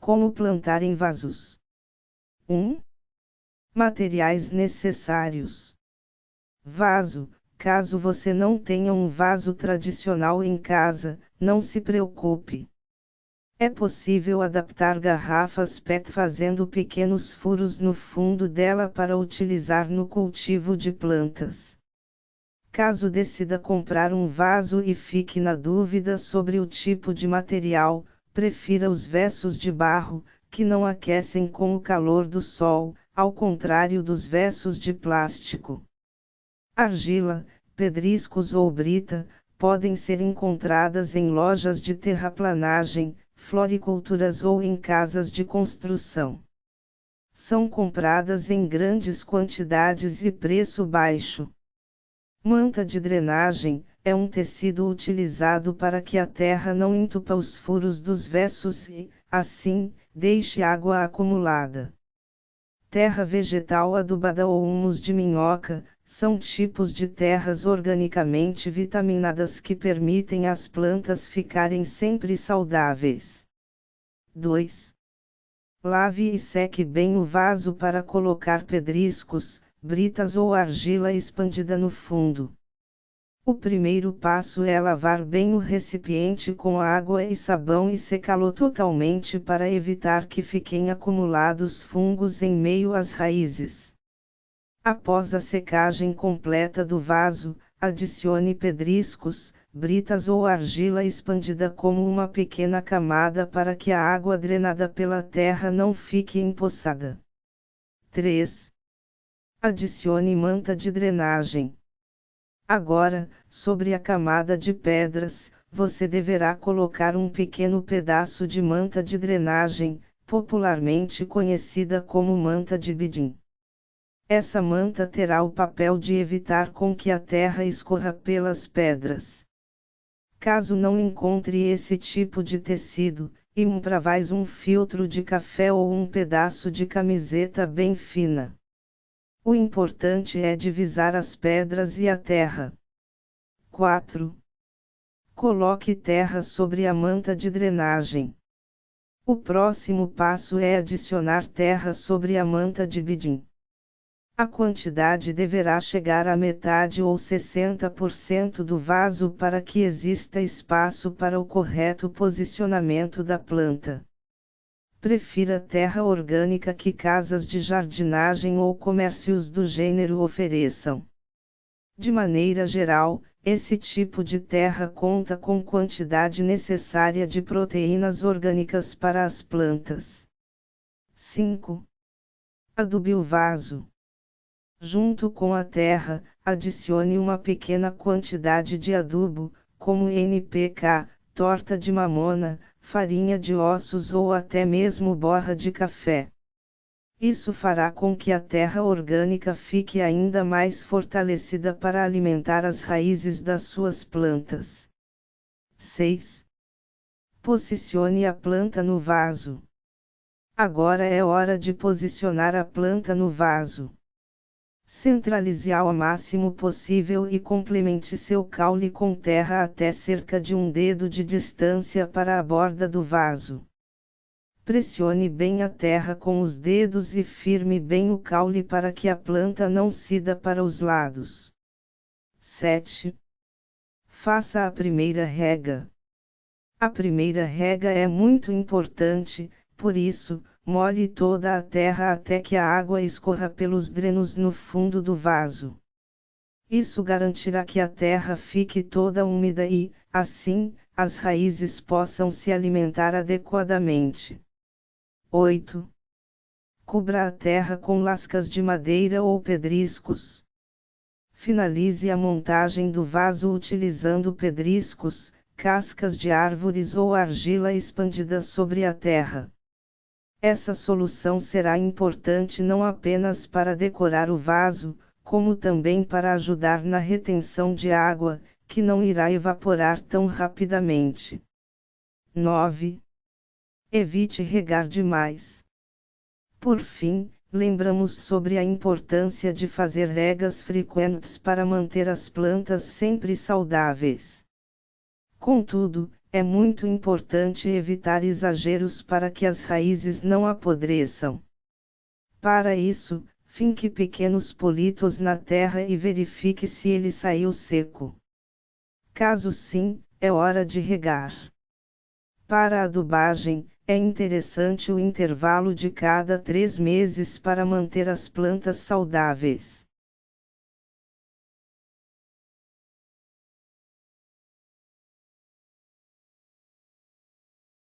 Como plantar em vasos. 1. Materiais necessários. Vaso. Caso você não tenha um vaso tradicional em casa, não se preocupe. É possível adaptar garrafas PET fazendo pequenos furos no fundo dela para utilizar no cultivo de plantas. Caso decida comprar um vaso e fique na dúvida sobre o tipo de material, prefira os vasos de barro, que não aquecem com o calor do sol, ao contrário dos vasos de plástico. Argila, pedriscos ou brita, podem ser encontradas em lojas de terraplanagem, floriculturas ou em casas de construção. São compradas em grandes quantidades e preço baixo. Manta de drenagem, é um tecido utilizado para que a terra não entupa os furos dos vasos e, assim, deixe água acumulada. Terra vegetal adubada ou humus de minhoca, são tipos de terras organicamente vitaminadas que permitem às plantas ficarem sempre saudáveis. 2. Lave e seque bem o vaso para colocar pedriscos, britas ou argila expandida no fundo. O primeiro passo é lavar bem o recipiente com água e sabão e secá-lo totalmente para evitar que fiquem acumulados fungos em meio às raízes. Após a secagem completa do vaso, adicione pedriscos, britas ou argila expandida como uma pequena camada para que a água drenada pela terra não fique empoçada. 3. Adicione manta de drenagem. Agora, sobre a camada de pedras, você deverá colocar um pequeno pedaço de manta de drenagem, popularmente conhecida como manta de bidim. Essa manta terá o papel de evitar com que a terra escorra pelas pedras. Caso não encontre esse tipo de tecido, improvise um filtro de café ou um pedaço de camiseta bem fina. O importante é divisar as pedras e a terra. 4. Coloque terra sobre a manta de drenagem. O próximo passo é adicionar terra sobre a manta de bidim. A quantidade deverá chegar à metade ou 60% do vaso para que exista espaço para o correto posicionamento da planta. Prefira terra orgânica que casas de jardinagem ou comércios do gênero ofereçam. De maneira geral, esse tipo de terra conta com quantidade necessária de proteínas orgânicas para as plantas. 5. Adube o vaso. Junto com a terra, adicione uma pequena quantidade de adubo, como NPK, torta de mamona, farinha de ossos ou até mesmo borra de café. Isso fará com que a terra orgânica fique ainda mais fortalecida para alimentar as raízes das suas plantas. 6. Posicione a planta no vaso. Agora é hora de posicionar a planta no vaso. Centralize ao máximo possível e complemente seu caule com terra até cerca de um dedo de distância para a borda do vaso. Pressione bem a terra com os dedos e firme bem o caule para que a planta não ceda para os lados. 7. Faça a primeira rega. A primeira rega é muito importante, por isso, molhe toda a terra até que a água escorra pelos drenos no fundo do vaso. Isso garantirá que a terra fique toda úmida e, assim, as raízes possam se alimentar adequadamente. 8. Cubra a terra com lascas de madeira ou pedriscos. Finalize a montagem do vaso utilizando pedriscos, cascas de árvores ou argila expandida sobre a terra. Essa solução será importante não apenas para decorar o vaso, como também para ajudar na retenção de água, que não irá evaporar tão rapidamente. 9. Evite regar demais. Por fim, lembramos sobre a importância de fazer regas frequentes para manter as plantas sempre saudáveis. Contudo, É muito importante evitar exageros para que as raízes não apodreçam. Para isso, finque pequenos politos na terra e verifique se ele saiu seco. Caso sim, é hora de regar. Para a adubagem, é interessante o intervalo de cada 3 meses para manter as plantas saudáveis.